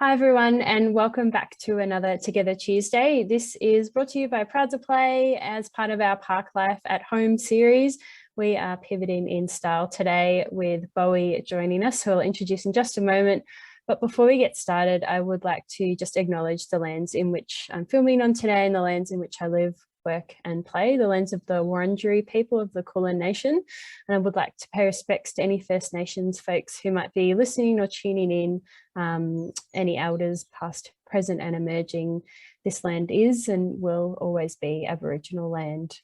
Hi everyone, and welcome back to another Together Tuesday. This is brought to you by Proud to Play as part of our Parklife at Home series. We are pivoting in style today with Bowie joining us, who I'll introduce in just a moment. But before we get started, I would like to just acknowledge the lands in which I'm filming on today and the lands in which I live, work and play, the lands of the Wurundjeri people of the Kulin Nation. And I would like to pay respects to any First Nations folks who might be listening or tuning in, any elders past, present and emerging. This land is and will always be Aboriginal land.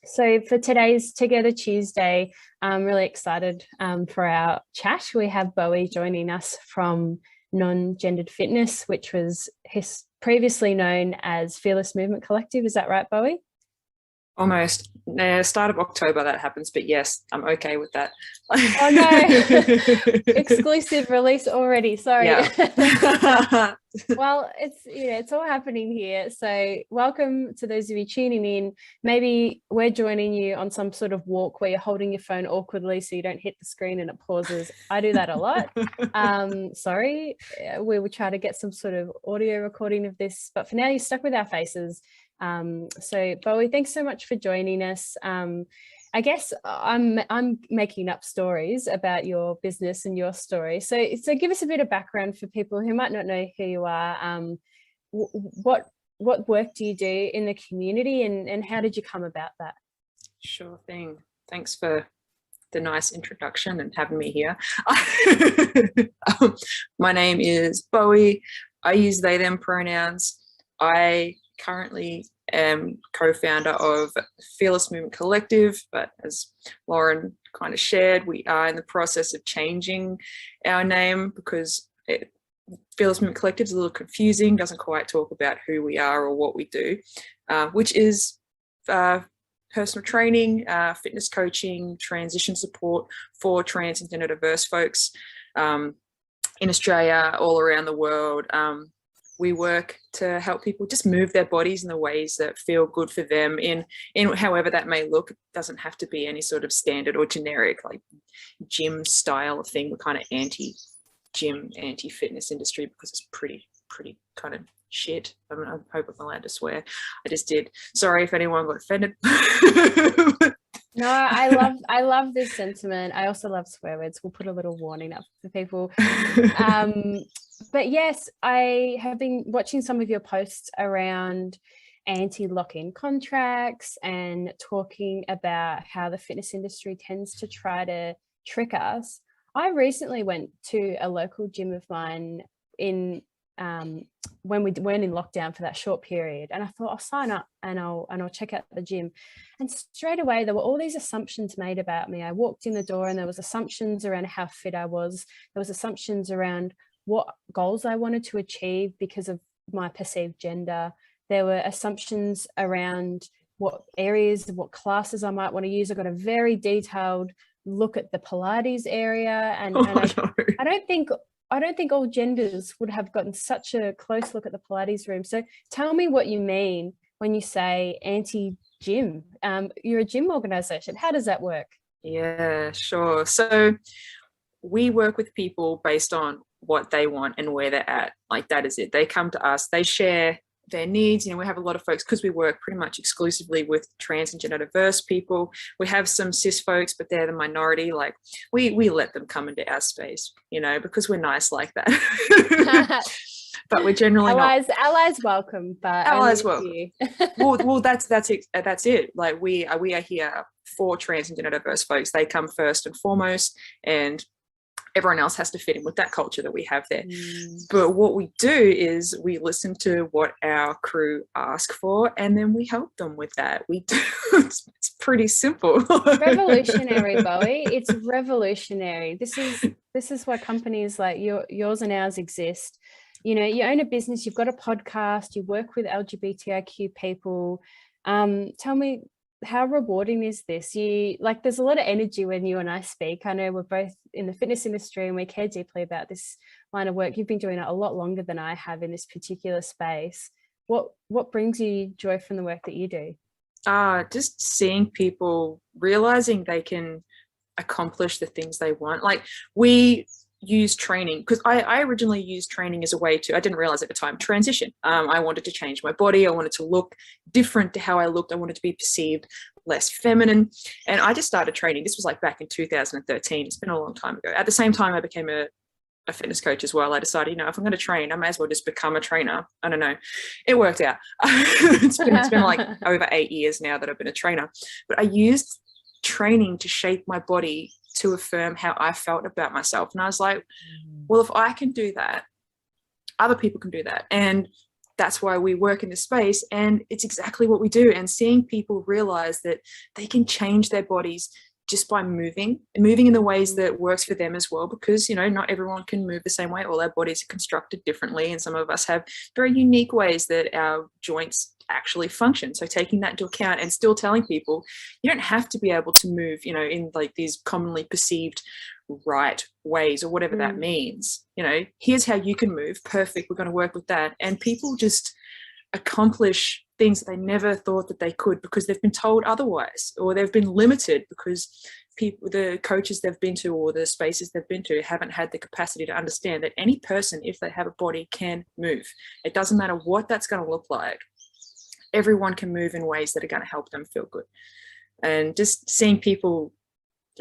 So for today's Together Tuesday, I'm really excited for our chat. We have Bowie joining us from Non-Gendered Fitness, which was previously known as Fearless Movement Collective. Is that right, Bowie? Almost. Start of October that happens, but yes, I'm okay with that. Oh no, exclusive release already. Sorry. Yeah. Well, it's all happening here. So welcome to those of you tuning in. Maybe we're joining you on some sort of walk where you're holding your phone awkwardly so you don't hit the screen and it pauses. I do that a lot. Sorry, we will try to get some sort of audio recording of this, but for now you're stuck with our faces. So Bowie, thanks so much for joining us. I guess I'm making up stories about your business and your story. So give us a bit of background for people who might not know who you are. What work do you do in the community, and how did you come about that? Sure thing. Thanks for the nice introduction and having me here. My name is Bowie. I use they, them pronouns. I currently am co-founder of Fearless Movement Collective, but as Lauren kind of shared, we are in the process of changing our name because Fearless Movement Collective is a little confusing, doesn't quite talk about who we are or what we do, which is personal training, fitness coaching, transition support for trans and gender diverse folks in Australia, all around the world. We work to help people just move their bodies in the ways that feel good for them in however that may look. It doesn't have to be any sort of standard or generic like gym style of thing. We're kind of anti-gym, anti-fitness industry because it's pretty kind of shit. I hope I'm allowed to swear. I just did. Sorry if anyone got offended. No, I love this sentiment. I also love swear words. We'll put a little warning up for people. But yes, I have been watching some of your posts around anti-lock-in contracts and talking about how the fitness industry tends to try to trick us. I recently went to a local gym of mine in when we weren't in lockdown for that short period, and I thought I'll sign up and I'll check out the gym, and straight away there were all these assumptions made about me. I walked in the door and there was assumptions around how fit I was. There was assumptions around what goals I wanted to achieve because of my perceived gender. There were assumptions around what areas, what classes I might want to use. I got a very detailed look at the Pilates area, and I don't think all genders would have gotten such a close look at the Pilates room. So tell me what you mean when you say anti-gym. You're a gym organization. How does that work? Yeah, sure. So we work with people based on what they want and where they're at. Like, that is it. They come to us, they share their needs. We have a lot of folks, because we work pretty much exclusively with trans and gender diverse people. We have some cis folks, but they're the minority. Like, we let them come into our space, because we're nice like that. But we're generally allies welcome, but allies welcome. well, that's it. Like, we are here for trans and gender diverse folks. They come first and foremost, and everyone else has to fit in with that culture that we have there. But what we do is we listen to what our crew ask for, and then we help them with that. We do. It's pretty simple. Revolutionary, Bowie. It's revolutionary. This is why companies like yours and ours exist. You own a business, you've got a podcast, you work with LGBTIQ people. Tell me, how rewarding is this? There's a lot of energy when you and I speak. I know we're both in the fitness industry and we care deeply about this line of work. You've been doing it a lot longer than I have in this particular space. What brings you joy from the work that you do? Just seeing people realizing they can accomplish the things they want. Like, we use training, because I originally used training as a way to, I didn't realize at the time, transition. I wanted to change my body. I wanted to look different to how I looked. I wanted to be perceived less feminine. And I just started training. This was like back in 2013. It's been a long time ago. At the same time, I became a fitness coach as well. I decided, if I'm going to train, I may as well just become a trainer. I don't know. It worked out. It's been like over 8 years now that I've been a trainer. But I used training to shape my body to affirm how I felt about myself. And I was like, well, if I can do that, other people can do that. And that's why we work in this space. And it's exactly what we do. And seeing people realize that they can change their bodies just by moving in the ways that works for them as well, because not everyone can move the same way. All our bodies are constructed differently, and some of us have very unique ways that our joints actually function. So taking that into account and still telling people you don't have to be able to move in like these commonly perceived right ways or whatever that means. Here's how you can move. Perfect, we're going to work with that. And people just accomplish things that they never thought that they could, because they've been told otherwise, or they've been limited because the coaches they've been to or the spaces they've been to haven't had the capacity to understand that any person, if they have a body, can move. It doesn't matter what that's going to look like. Everyone can move in ways that are going to help them feel good. And just seeing people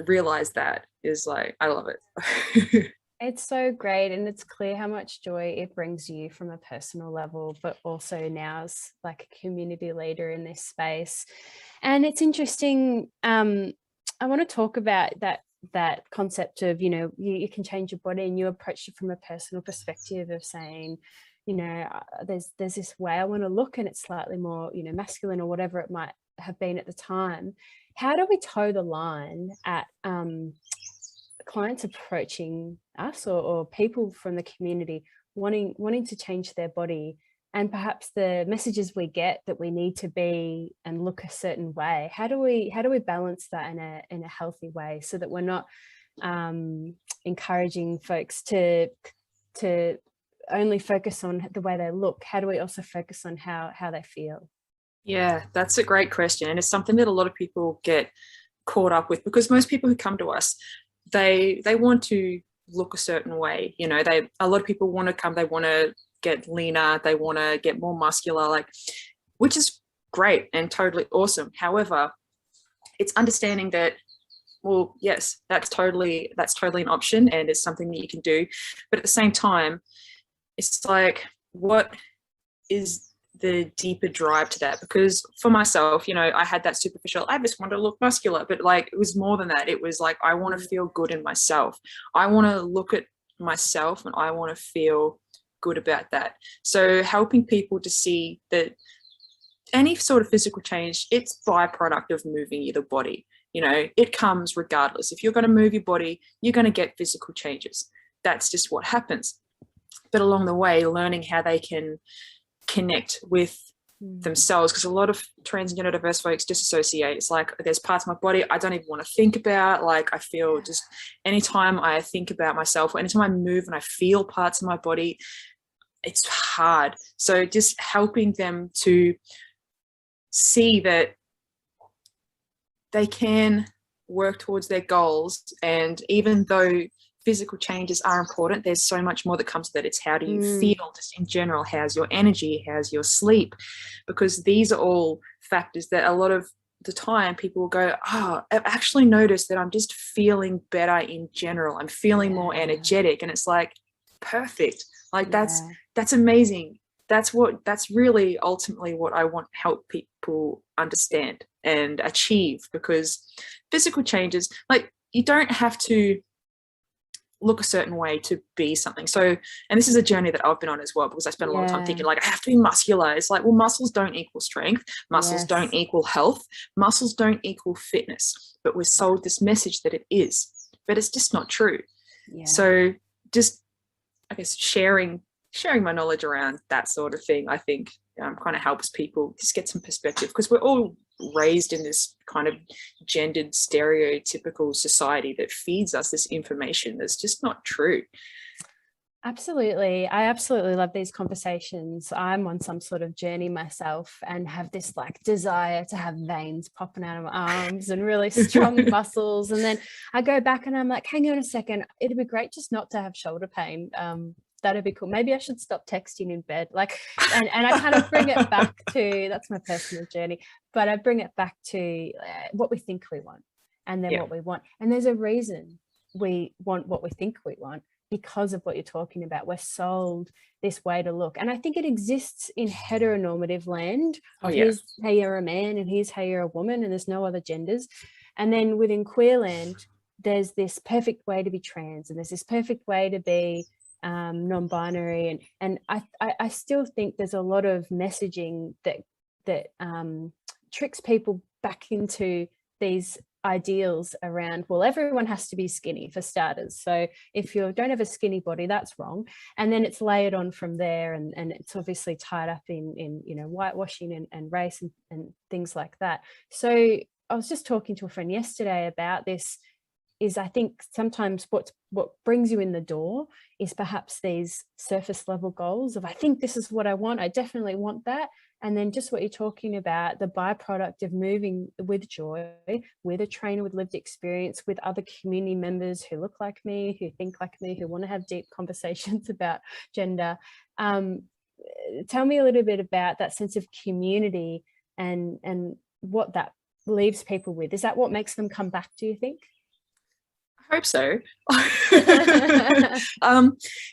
realize that is like, I love it. It's so great, and it's clear how much joy it brings you from a personal level, but also now as like a community leader in this space. And it's interesting. I want to talk about that concept of you can change your body, and you approach it from a personal perspective of saying, there's this way I want to look, and it's slightly more masculine or whatever it might have been at the time. How do we toe the line at clients approaching us or people from the community wanting to change their body, and perhaps the messages we get that we need to be and look a certain way? How do we balance that in a healthy way, so that we're not encouraging folks to only focus on the way they look? How do we also focus on how they feel? Yeah, that's a great question, and it's something that a lot of people get caught up with, because most people who come to us, they want to look a certain way. A lot of people want to come, they want to get leaner, they want to get more muscular, which is great and totally awesome. However, it's understanding that, well, yes, that's totally an option, and it's something that you can do. But at the same time, it's like, what is the deeper drive to that? Because for myself, I had that superficial, I just want to look muscular, but it was more than that. It was like, I want to feel good in myself. I want to look at myself and I want to feel good about that. So helping people to see that any sort of physical change, it's byproduct of moving your body. It comes regardless. If you're going to move your body, you're going to get physical changes. That's just what happens. But along the way, learning how they can connect with themselves, because a lot of transgender diverse folks disassociate. It's like, there's parts of my body I don't even want to think about. I feel just anytime I think about myself, or anytime I move and I feel parts of my body, it's hard. So just helping them to see that they can work towards their goals, and even though physical changes are important, there's so much more that comes to that. It's how do you feel just in general? How's your energy? How's your sleep? Because these are all factors that a lot of the time people will go, I've actually noticed that I'm just feeling better in general. I'm feeling more energetic. And it's like, perfect. That's amazing. That's really ultimately what I want to help people understand and achieve, because physical changes, you don't have to look a certain way to be something. So, and this is a journey that I've been on as well, because I spent a long time thinking I have to be muscular. It's like, well, muscles don't equal strength. Muscles don't equal health. Muscles don't equal fitness. But we're sold this message that it is, but it's just not true. So just, I guess, sharing my knowledge around that sort of thing, I think kind of helps people just get some perspective, because we're all raised in this kind of gendered stereotypical society that feeds us this information that's just not true. Absolutely. I absolutely love these conversations. I'm on some sort of journey myself and have this like desire to have veins popping out of my arms and really strong muscles. And then I go back and I'm like, hang on a second, it'd be great just not to have shoulder pain. That'd be cool. Maybe I should stop texting in bed. Like, and I kind of bring it back to, that's my personal journey, but I bring it back to what we think we want and then what we want. And there's a reason we want what we think we want, because of what you're talking about. We're sold this way to look. And I think it exists in heteronormative land. Here's how you're a man and here's how you're a woman and there's no other genders. And then within queer land, there's this perfect way to be trans and there's this perfect way to be non-binary. And I still think there's a lot of messaging that tricks people back into these ideals around, well, everyone has to be skinny for starters, so if you don't have a skinny body, that's wrong. And then it's layered on from there, and it's obviously tied up in you know, whitewashing and race and things like that. So I was just talking to a friend yesterday about this, is I think sometimes what brings you in the door is perhaps these surface level goals of, I think this is what I want, I definitely want that. And then just what you're talking about, the byproduct of moving with joy, with a trainer with lived experience, with other community members who look like me, who think like me, who want to have deep conversations about gender. Tell me a little bit about that sense of community and what that leaves people with. Is that what makes them come back, do you think? I hope so.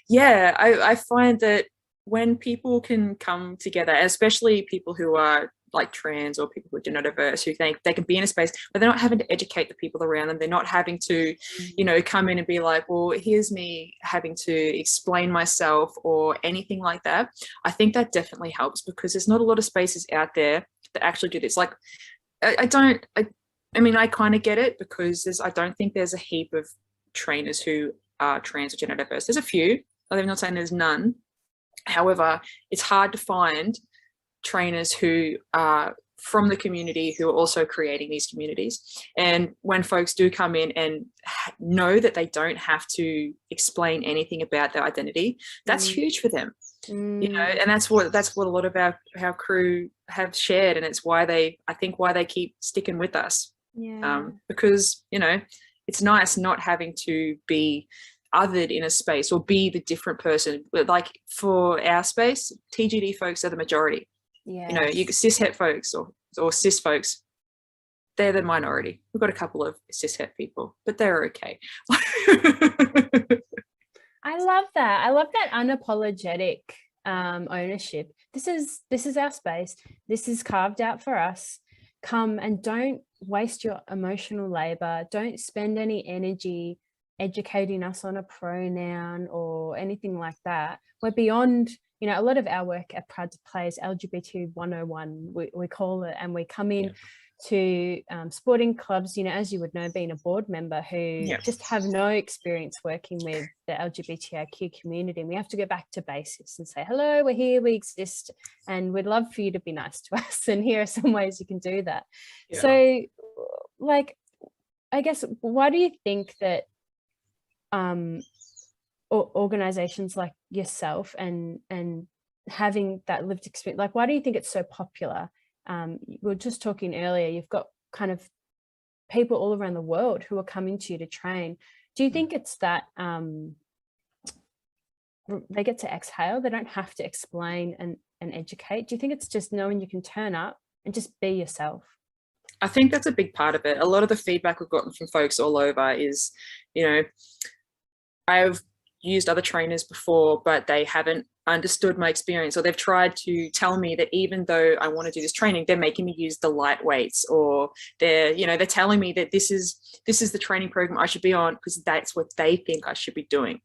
Yeah, I find that when people can come together, especially people who are like trans or people who are gender diverse, who think they can be in a space where they're not having to educate the people around them, they're not having to, you know, come in and be like, well, here's me having to explain myself or anything like that. I think that definitely helps, because there's not a lot of spaces out there that actually do this. Like, I mean, I kind of get it, because I don't think there's a heap of trainers who are trans or gender diverse. There's a few. I'm not saying there's none. However, it's hard to find trainers who are from the community who are also creating these communities. And when folks do come in and know that they don't have to explain anything about their identity, that's huge for them. You know, and that's what a lot of our crew have shared, and it's why they keep sticking with us. Because, you know, it's nice not having to be othered in a space or be the different person. But like for our space, TGD folks are the majority. You know, you cis het folks or cis folks, they're the minority. We've got a couple of cis het people, but they're okay. I love that. I love that unapologetic ownership. This is our space. This is carved out for us. Come and don't waste your emotional labor. Don't spend any energy educating us on a pronoun or anything like that. We're beyond, you know, a lot of our work at Proud to Play is LGBT 101, we call it, and we come in to sporting clubs, you know, as you would know, being a board member, who just have no experience working with the LGBTIQ community. And we have to go back to basics and say, hello, we're here, we exist, and we'd love for you to be nice to us. And here are some ways you can do that. So, like, I guess, why do you think that organizations like yourself and having that lived experience, like, why do you think it's so popular? We were just talking earlier, you've got kind of people all around the world who are coming to you to train. Do you think it's that they get to exhale, they don't have to explain and educate? Do you think it's just knowing you can turn up and just be yourself? I think that's a big part of it. A lot of the feedback we've gotten from folks all over is, you know, I've used other trainers before, but they haven't understood my experience, or they've tried to tell me that even though I want to do this training, they're making me use the light weights, or they're telling me that this is the training program I should be on because that's what they think I should be doing.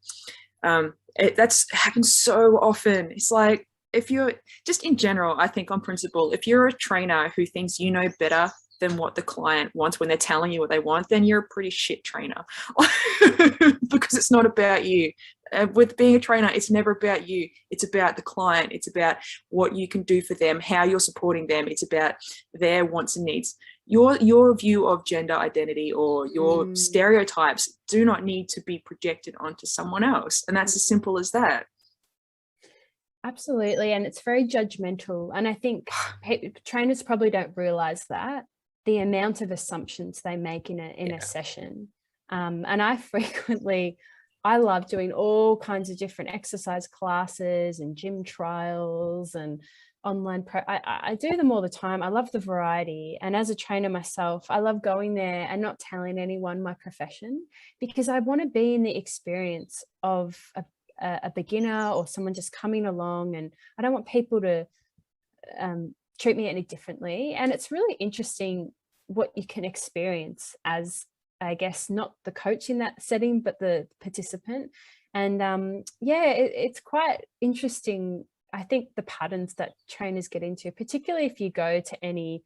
That's happens so often. It's like, if you're just in general, I think on principle, if you're a trainer who thinks you know better than what the client wants when they're telling you what they want, then you're a pretty shit trainer because it's not about you. with being a trainer, it's never about you. It's about the client. It's about what you can do for them, how you're supporting them. It's about their wants and needs. Your view of gender identity or your stereotypes do not need to be projected onto someone else. And that's as simple as that. Absolutely. And it's very judgmental. And I think trainers probably don't realize that, the amount of assumptions they make in a session. And I love doing all kinds of different exercise classes and gym trials and online I do them all the time. I love the variety. And as a trainer myself, I love going there and not telling anyone my profession, because I want to be in the experience of a beginner or someone just coming along, and I don't want people to treat me any differently. And it's really interesting what you can experience as, I guess, not the coach in that setting, but the participant. And it's quite interesting, I think, the patterns that trainers get into, particularly if you go to any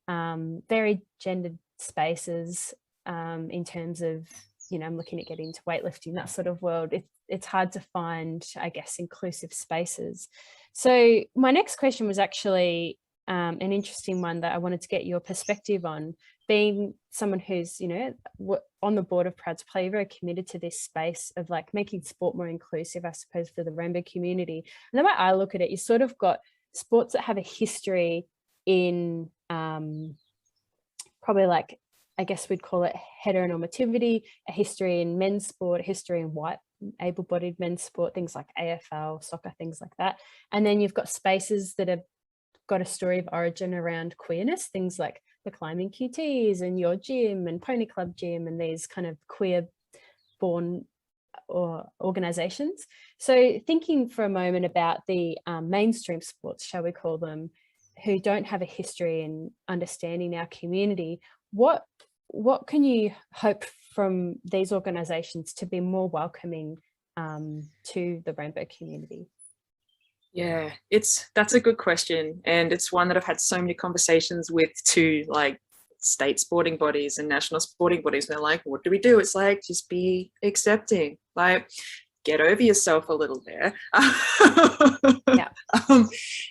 very gendered spaces, in terms of, I'm looking at getting into weightlifting, that sort of world. It's hard to find, I guess, inclusive spaces. So my next question was actually an interesting one that I wanted to get your perspective on. Being someone who's, on the board of Proud to Play, very committed to this space of like making sport more inclusive, I suppose, for the rainbow community. And the way I look at it, you sort of got sports that have a history in probably like, I guess we'd call it heteronormativity, a history in men's sport, a history in white able-bodied men's sport, things like AFL, soccer, things like that. And then you've got spaces that have got a story of origin around queerness, things like the Climbing QTs and Your Gym and Pony Club Gym and these kind of queer born or organizations. So thinking for a moment about the mainstream sports, shall we call them, who don't have a history in understanding our community, what can you hope from these organizations to be more welcoming to the rainbow community? Yeah, that's a good question, and it's one that I've had so many conversations with too, like state sporting bodies and national sporting bodies. They're like, what do we do? It's like, just be accepting, like get over yourself a little there. Yeah.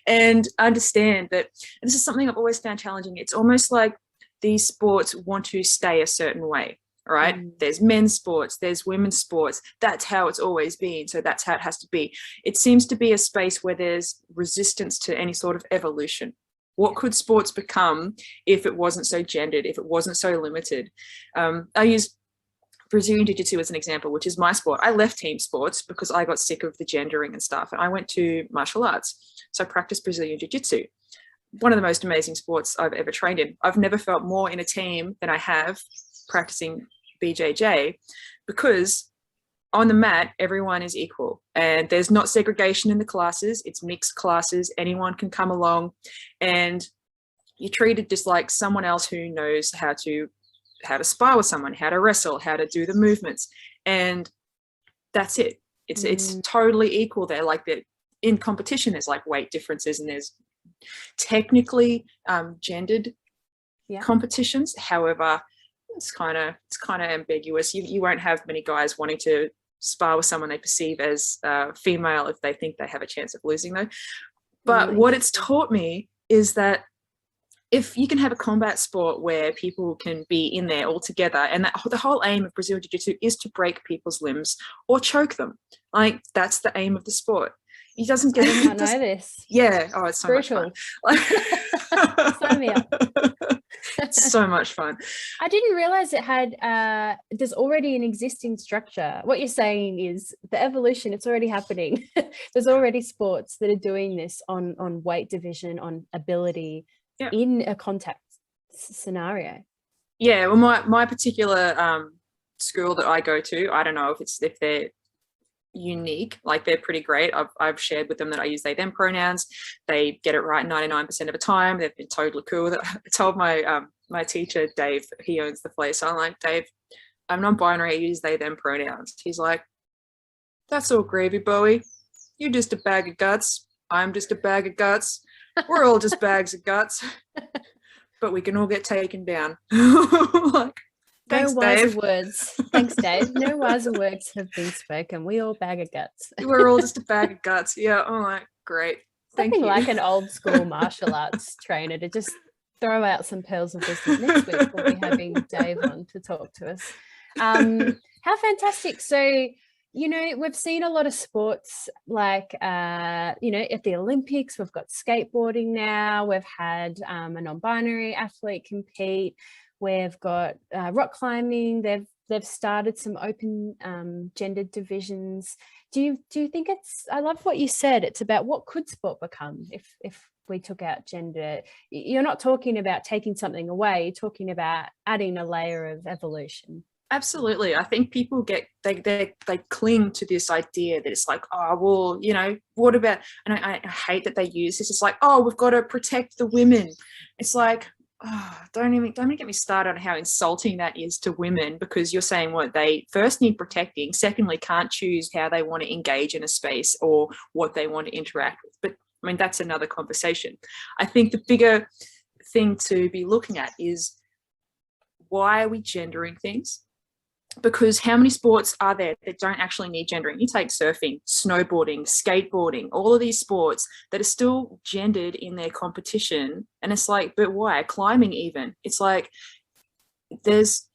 And understand that, and this is something I've always found challenging. It's almost like these sports want to stay a certain way. Right? There's men's sports, there's women's sports. That's how it's always been. So that's how it has to be. It seems to be a space where there's resistance to any sort of evolution. What could sports become if it wasn't so gendered, if it wasn't so limited? I use Brazilian Jiu-Jitsu as an example, which is my sport. I left team sports because I got sick of the gendering and stuff. And I went to martial arts. So I practiced Brazilian Jiu-Jitsu. One of the most amazing sports I've ever trained in. I've never felt more in a team than I have practicing BJJ, because on the mat everyone is equal and there's not segregation in the classes. It's mixed classes, anyone can come along, and you're treated just like someone else who knows how to spar with someone, how to wrestle, how to do the movements, and that's it. It's totally equal there. Like that in competition there's like weight differences and there's technically gendered competitions. However, it's kind of ambiguous. You won't have many guys wanting to spar with someone they perceive as female if they think they have a chance of losing though. But what it's taught me is that if you can have a combat sport where people can be in there all together, and that the whole aim of Brazilian Jiu-Jitsu is to break people's limbs or choke them. Like that's the aim of the sport. He doesn't get I know this. Yeah. Oh, it's so brutal. Much fun. Sign me up. So much fun. I didn't realize it had there's already an existing structure. What you're saying is the evolution, it's already happening. There's already sports that are doing this on weight division, on ability in a contact scenario. Yeah, well my particular school that I go to, I don't know if they're unique, like they're pretty great. I've shared with them that I use they them pronouns. They get it right 99% of the time. They've been totally cool with it. I told my my teacher Dave, he owns the place, I'm like, Dave, I'm non-binary, I use they them pronouns. He's like, that's all gravy, Bowie, you're just a bag of guts, I'm just a bag of guts, we're all just bags of guts, but we can all get taken down. Like, Thanks, wiser Dave. words. Thanks, Dave. No wiser words have been spoken. We all bag of guts. We're all just a bag of guts. Yeah. All right. Great. Thank Something you. like an old school martial arts trainer to just throw out some pearls of wisdom. Next week we'll be having Dave on to talk to us. How fantastic. So, you know, we've seen a lot of sports like, you know, at the Olympics, we've got skateboarding now. We've had a non-binary athlete compete. We've got rock climbing. They've started some open gendered divisions. Do you think it's, I love what you said, it's about what could sport become if we took out gender. You're not talking about taking something away, you're talking about adding a layer of evolution. Absolutely. I think people they cling to this idea that it's like, oh, well, you know, what about, and I hate that they use this. It's like, oh, we've got to protect the women. It's like, oh, don't even get me started on how insulting that is to women, because you're saying what they first need protecting, secondly can't choose how they want to engage in a space or what they want to interact with. But I mean, that's another conversation. I think the bigger thing to be looking at is, why are we gendering things? Because how many sports are there that don't actually need gendering? You take surfing, snowboarding, skateboarding, all of these sports that are still gendered in their competition. And it's like, but why? Climbing even. It's like, there's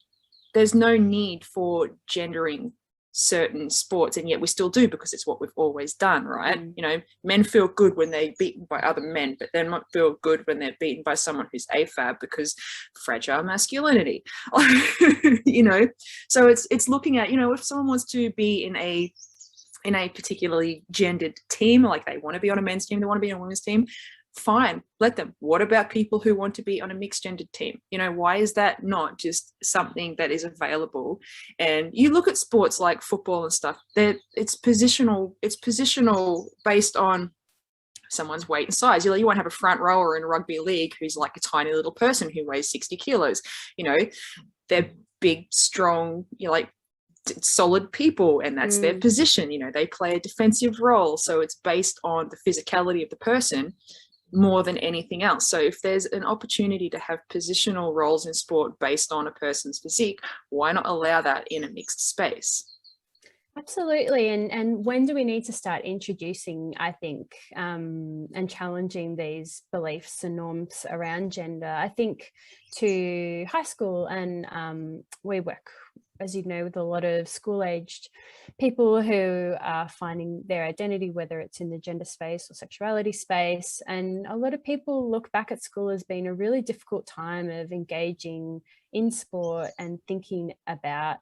no need for gendering certain sports, and yet we still do, because it's what we've always done, right? You know, men feel good when they're beaten by other men, but they might feel good when they're beaten by someone who's AFAB, because fragile masculinity. You know, so it's looking at, you know, if someone wants to be in a particularly gendered team, like they want to be on a men's team, they want to be on a women's team, fine, let them. What about people who want to be on a mixed gendered team? You know, why is that not just something that is available? And you look at sports like football and stuff, that it's positional based on someone's weight and size. You won't have a front rower in a rugby league who's like a tiny little person who weighs 60 kilos. You know, they're big, strong, you know, like solid people, and that's their position. You know, they play a defensive role, so it's based on the physicality of the person more than anything else. So if there's an opportunity to have positional roles in sport based on a person's physique, why not allow that in a mixed space? Absolutely. And when do we need to start introducing, I think, and challenging these beliefs and norms around gender? I think to high school, and we work, as you know, with a lot of school-aged people who are finding their identity, whether it's in the gender space or sexuality space. And a lot of people look back at school as being a really difficult time of engaging in sport and thinking about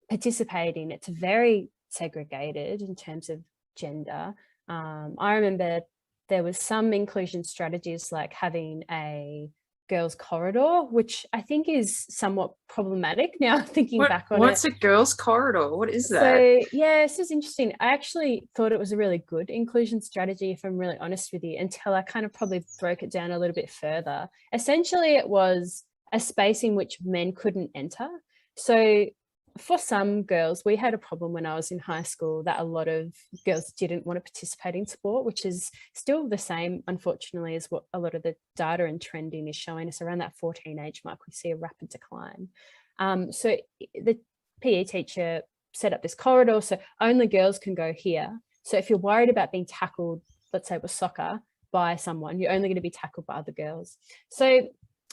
participating. It's very segregated in terms of gender. I remember there was some inclusion strategies like having a girls' corridor, which I think is somewhat problematic now thinking back on it. What's a girls' corridor? What is that? So yeah, this is interesting. I actually thought it was a really good inclusion strategy, if I'm really honest with you, until I kind of probably broke it down a little bit further. Essentially, it was a space in which men couldn't enter. So for some girls, we had a problem when I was in high school that a lot of girls didn't want to participate in sport, which is still the same, unfortunately, as what a lot of the data and trending is showing us. Around that 14 age mark, we see a rapid decline. So the PE teacher set up this corridor, so only girls can go here. So if you're worried about being tackled, let's say with soccer, by someone, you're only going to be tackled by other girls. So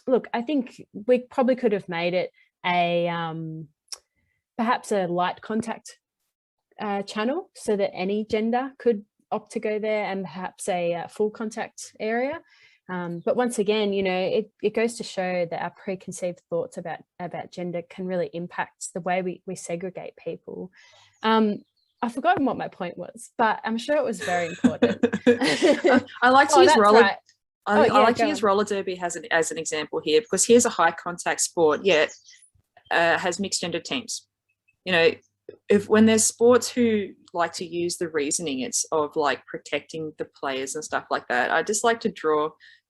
look, I think we probably could have made it perhaps a light contact channel, so that any gender could opt to go there, and perhaps a full contact area. But once again, you know, it goes to show that our preconceived thoughts about gender can really impact the way we segregate people. I've forgotten what my point was, but I'm sure it was very important. I like to use roller. Right. I like to use roller derby as an example here, because here's a high contact sport, yet has mixed gender teams. You know, when there's sports who like to use the reasoning, it's of like protecting the players and stuff like that. I just like to draw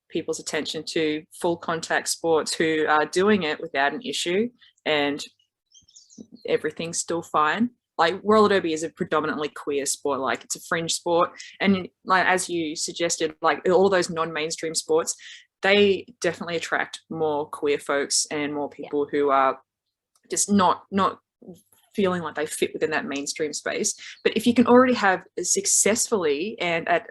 people's attention to full contact sports who are doing it without an issue and everything's still fine. Like roller derby is a predominantly queer sport, like it's a fringe sport. And like, as you suggested, like all those non-mainstream sports, they definitely attract more queer folks and more people who are just not feeling like they fit within that mainstream space. But if you can already have successfully and at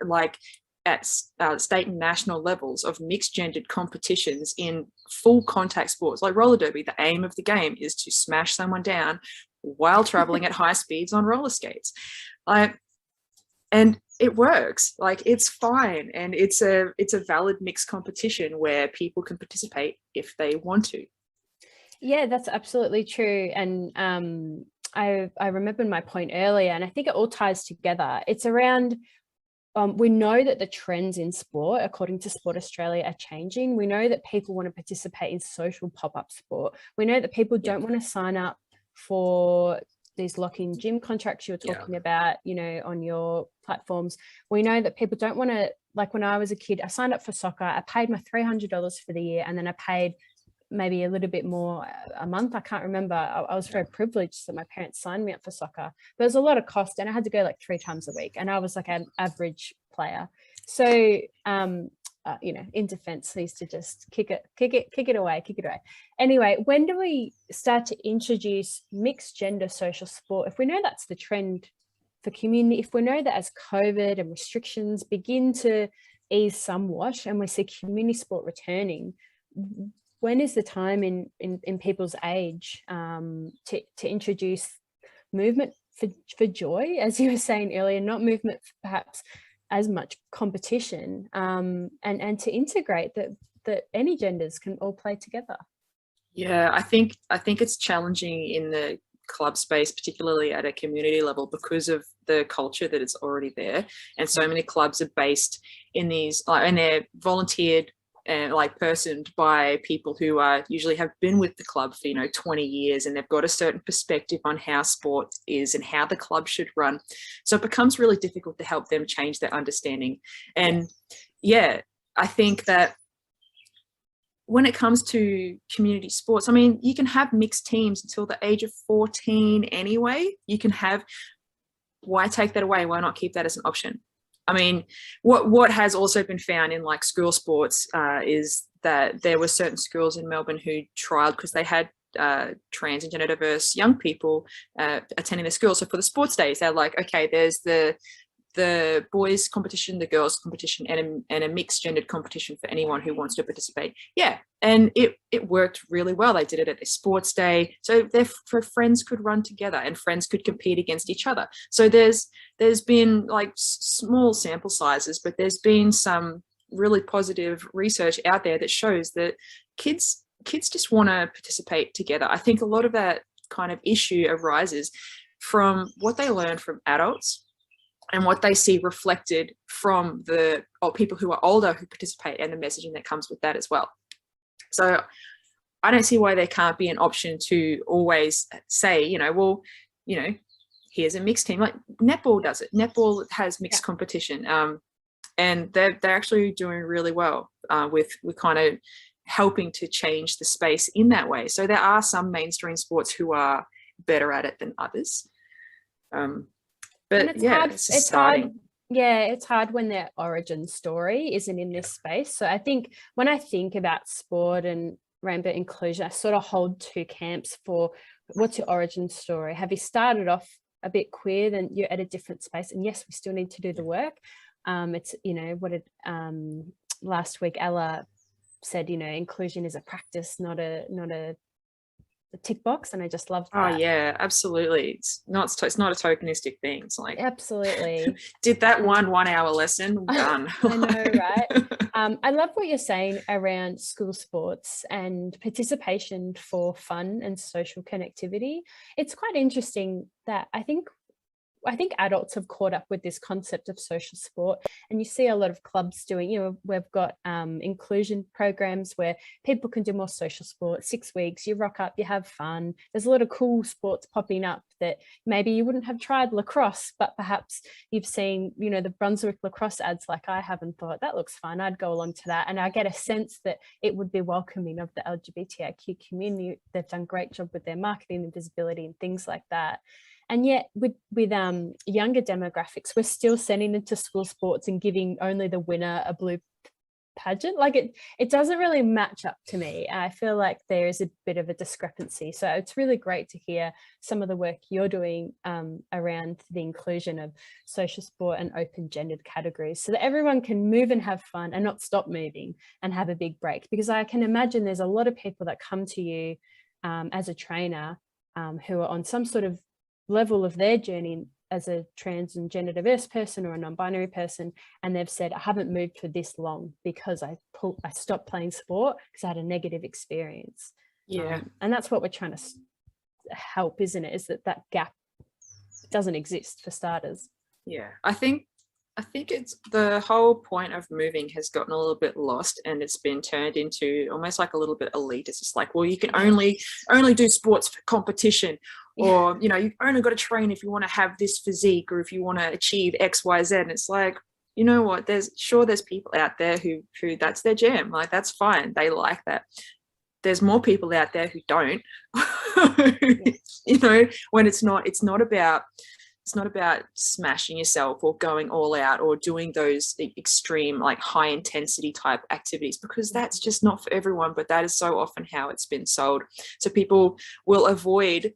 state and national levels of mixed gendered competitions in full contact sports like roller derby, the aim of the game is to smash someone down while traveling at high speeds on roller skates. And it works. Like, it's fine, and it's a valid mixed competition where people can participate if they want to. Yeah, that's absolutely true. And I remembered my point earlier, and I think it all ties together. It's around, we know that the trends in sport, according to Sport Australia, are changing. We know that people want to participate in social pop-up sport. We know that people don't want to sign up for these lock-in gym contracts you were talking about, you know, on your platforms. We know that people don't want to, like when I was a kid, I signed up for soccer, I paid my $300 for the year, and then I paid maybe a little bit more a month. I can't remember. I was very privileged that my parents signed me up for soccer. But there's a lot of cost, and I had to go like 3 times a week, and I was like an average player. So, you know, in defense, I used to just kick it away. Anyway, when do we start to introduce mixed gender social sport? If we know that's the trend for community, if we know that as COVID and restrictions begin to ease somewhat and we see community sport returning, when is the time in people's age to introduce movement for joy, as you were saying earlier, not movement for perhaps as much competition, and to integrate that any genders can all play together? Yeah, I think it's challenging in the club space, particularly at a community level, because of the culture that is already there, and so many clubs are based in these, and they're volunteered and personed by people who usually have been with the club for 20 years, and they've got a certain perspective on how sport is and how the club should run. So it becomes really difficult to help them change their understanding. And I think that when it comes to community sports, I mean, you can have mixed teams until the age of 14 anyway. You can have, why take that away? Why not keep that as an option? I mean, what has also been found in school sports is that there were certain schools in Melbourne who trialed, because they had trans and gender diverse young people attending the school. So for the sports days, they're like, okay, there's the boys competition, the girls competition, and a mixed gendered competition for anyone who wants to participate. Yeah, and it worked really well. They did it at a sports day, so their friends could run together and friends could compete against each other. So there's been small sample sizes, but there's been some really positive research out there that shows that kids just want to participate together. I think a lot of that kind of issue arises from what they learn from adults and what they see reflected from the people who are older who participate, and the messaging that comes with that as well. So I don't see why there can't be an option to always say, here's a mixed team. Like netball does it. Netball has mixed competition, and they're actually doing really well with kind of helping to change the space in that way. So there are some mainstream sports who are better at it than others. But it's hard. Yeah, it's hard when their origin story isn't in this space. So I think when I think about sport and rainbow inclusion, I sort of hold 2 camps for what's your origin story. Have you started off a bit queer, then you're at a different space, and yes, we still need to do the work. It's last week Ella said, inclusion is a practice, not a tick box, and I just loved that. Oh yeah, absolutely. It's not a tokenistic thing. It's like, absolutely. Did that 1 hour lesson, done. I know, right? I love what you're saying around school sports and participation for fun and social connectivity. It's quite interesting that I think adults have caught up with this concept of social sport, and you see a lot of clubs doing, we've got inclusion programs where people can do more social sport. 6 weeks, you rock up, you have fun. There's a lot of cool sports popping up that maybe you wouldn't have tried lacrosse, but perhaps you've seen, the Brunswick lacrosse ads like I have and thought, that looks fun, I'd go along to that. And I get a sense that it would be welcoming of the LGBTIQ community. They've done a great job with their marketing and visibility and things like that. And yet with younger demographics, we're still sending them to school sports and giving only the winner a blue pageant. Like it doesn't really match up to me. I feel like there is a bit of a discrepancy. So it's really great to hear some of the work you're doing around the inclusion of social sport and open gendered categories, so that everyone can move and have fun and not stop moving and have a big break. Because I can imagine there's a lot of people that come to you as a trainer who are on some sort of level of their journey as a trans and gender diverse person or a non-binary person, and they've said, I haven't moved for this long because I stopped playing sport because I had a negative experience. And that's what we're trying to help, isn't it? Is that gap doesn't exist, for starters. I think it's the whole point of moving has gotten a little bit lost, and it's been turned into almost like a little bit elite. It's just like, well, you can only do sports for competition, or you know, you've only got to train if you want to have this physique or if you want to achieve XYZ. And it's like, you know what, there's people out there who that's their jam, like that's fine, they like that. There's more people out there who don't. You know, when it's not about smashing yourself or going all out or doing those extreme, like high intensity type activities, because that's just not for everyone. But that is so often how it's been sold. So people will avoid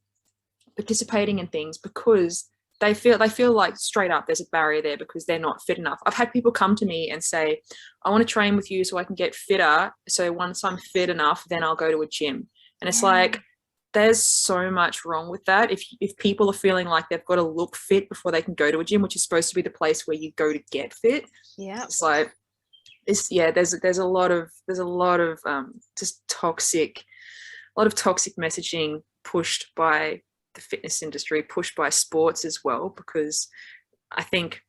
participating in things because they feel like straight up there's a barrier there because they're not fit enough. I've had people come to me and say, I want to train with you so I can get fitter. So once I'm fit enough, then I'll go to a gym. And it's like, there's so much wrong with that. If people are feeling like they've got to look fit before they can go to a gym, which is supposed to be the place where you go to get fit, it's like this. There's a lot of just toxic messaging pushed by the fitness industry, pushed by sports as well, because I think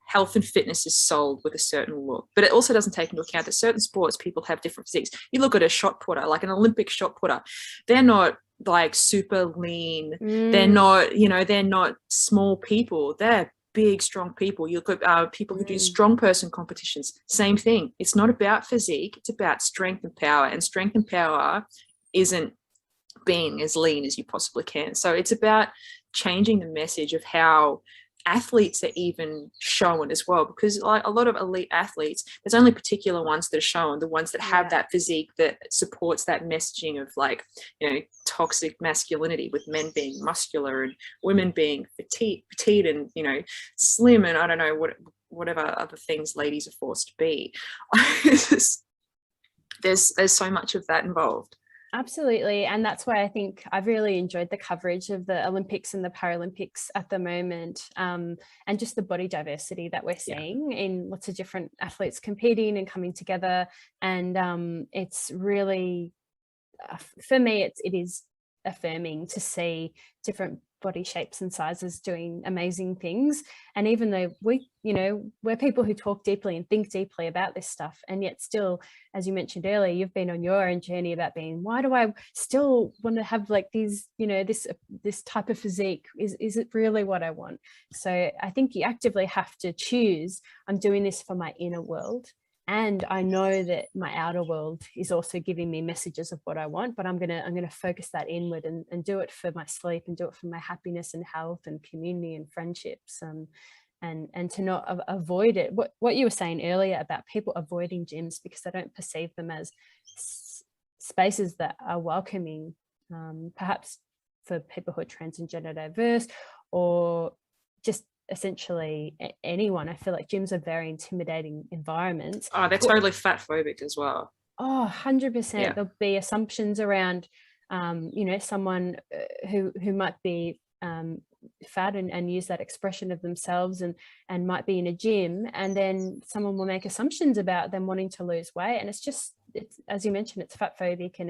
health and fitness is sold with a certain look, but it also doesn't take into account that certain sports people have different physiques. You look at a shot putter, like an Olympic shot putter, they're not like super lean. They're not small people. They're big, strong people. You look at people who do strong person competitions, same thing. It's not about physique, it's about strength and power, and strength and power isn't being as lean as you possibly can. So it's about changing the message of how athletes are even shown as well, because like a lot of elite athletes, there's only particular ones that are shown, the ones that have that physique that supports that messaging of, like, you know, toxic masculinity, with men being muscular and women being petite and, you know, slim, and I don't know whatever other things ladies are forced to be. There's so much of that involved. Absolutely. And that's why I think I've really enjoyed the coverage of the Olympics and the Paralympics at the moment, and just the body diversity that we're seeing in lots of different athletes competing and coming together. And it's really, for me, it is affirming to see different body shapes and sizes doing amazing things. And even though we're people who talk deeply and think deeply about this stuff, and yet still, as you mentioned earlier, you've been on your own journey about being, why do I still want to have like these, you know, this type of physique? Is it really what I want? So I think you actively have to choose, I'm doing this for my inner world, and I know that my outer world is also giving me messages of what I want, but I'm gonna focus that inward and do it for my sleep, and do it for my happiness and health and community and friendships, and to not avoid it. What you were saying earlier about people avoiding gyms because they don't perceive them as spaces that are welcoming, perhaps for people who are trans and gender diverse, or just essentially anyone. I feel like gyms are very intimidating environments. Oh, they're totally fat phobic as well. Oh, 100%. There'll be assumptions around, you know, someone who might be fat and use that expression of themselves and might be in a gym, and then someone will make assumptions about them wanting to lose weight. And it's as you mentioned, it's fat phobic, and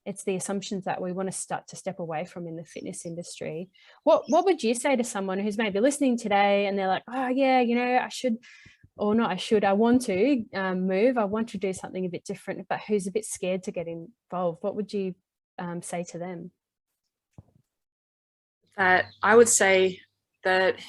it's the assumptions that we want to start to step away from in the fitness industry. What would you say to someone who's maybe listening today and they're like, oh yeah, you know, I want to move, I want to do something a bit different, but who's a bit scared to get involved? What would you say to them? That I would say that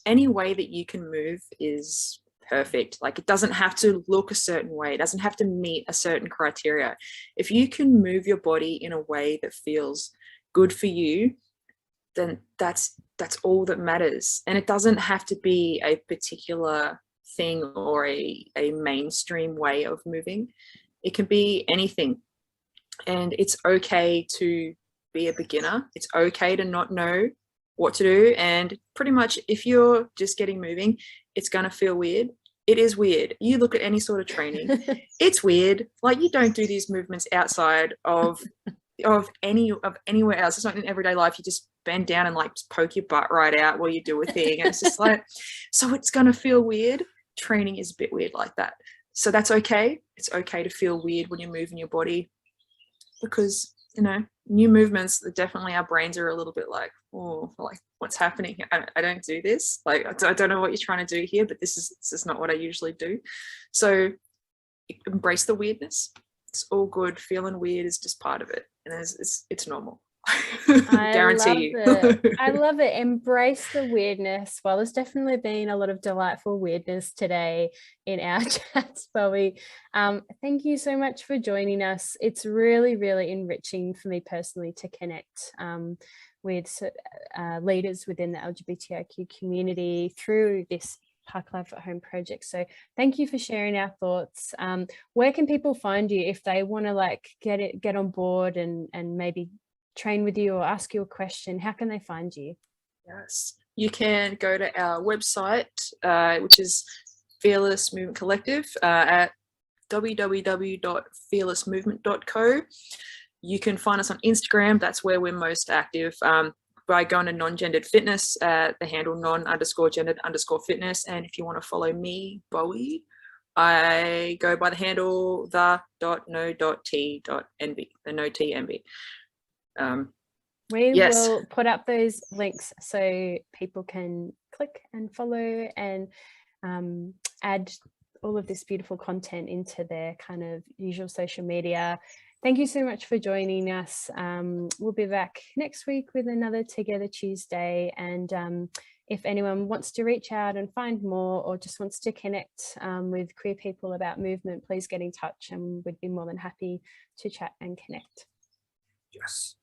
any way that you can move is perfect. Like, it doesn't have to look a certain way, it doesn't have to meet a certain criteria. If you can move your body in a way that feels good for you, then that's all that matters. And it doesn't have to be a particular thing or a mainstream way of moving. It can be anything. And it's okay to be a beginner. It's okay to not know what to do. And pretty much if you're just getting moving, it's going to feel weird. It is weird. You look at any sort of training, it's weird. Like, you don't do these movements outside of anywhere else. It's not in everyday life. You just bend down and like poke your butt right out while you do a thing. And it's just like, so it's going to feel weird. Training is a bit weird like that. So that's okay. It's okay to feel weird when you're moving your body, because, you know, new movements, definitely our brains are a little bit like, oh, like, what's happening? I don't do this. Like, I don't know what you're trying to do here, but this is not what I usually do. So embrace the weirdness. It's all good. Feeling weird is just part of it, and it's normal. I guarantee you. I love it. Embrace the weirdness. Well, there's definitely been a lot of delightful weirdness today in our chats, Bowie. Thank you so much for joining us. It's really, really enriching for me personally to connect with leaders within the LGBTIQ community through this Parklife at Home project. So thank you for sharing our thoughts. Where can people find you if they want to like get on board and maybe train with you or ask you a question? How can they find you? Yes, you can go to our website, which is Fearless Movement Collective, at www.fearlessmovement.co. You can find us on Instagram. That's where we're most active. By going to non-gendered fitness, the handle non_gendered_fitness. And if you want to follow me, Bowie, I go by the handle the.no.t.nb, the no t nb. We will put up those links so people can click and follow and add all of this beautiful content into their kind of usual social media. Thank you so much for joining us. We'll be back next week with another Together Tuesday. And if anyone wants to reach out and find more, or just wants to connect with queer people about movement, please get in touch and we'd be more than happy to chat and connect. Yes.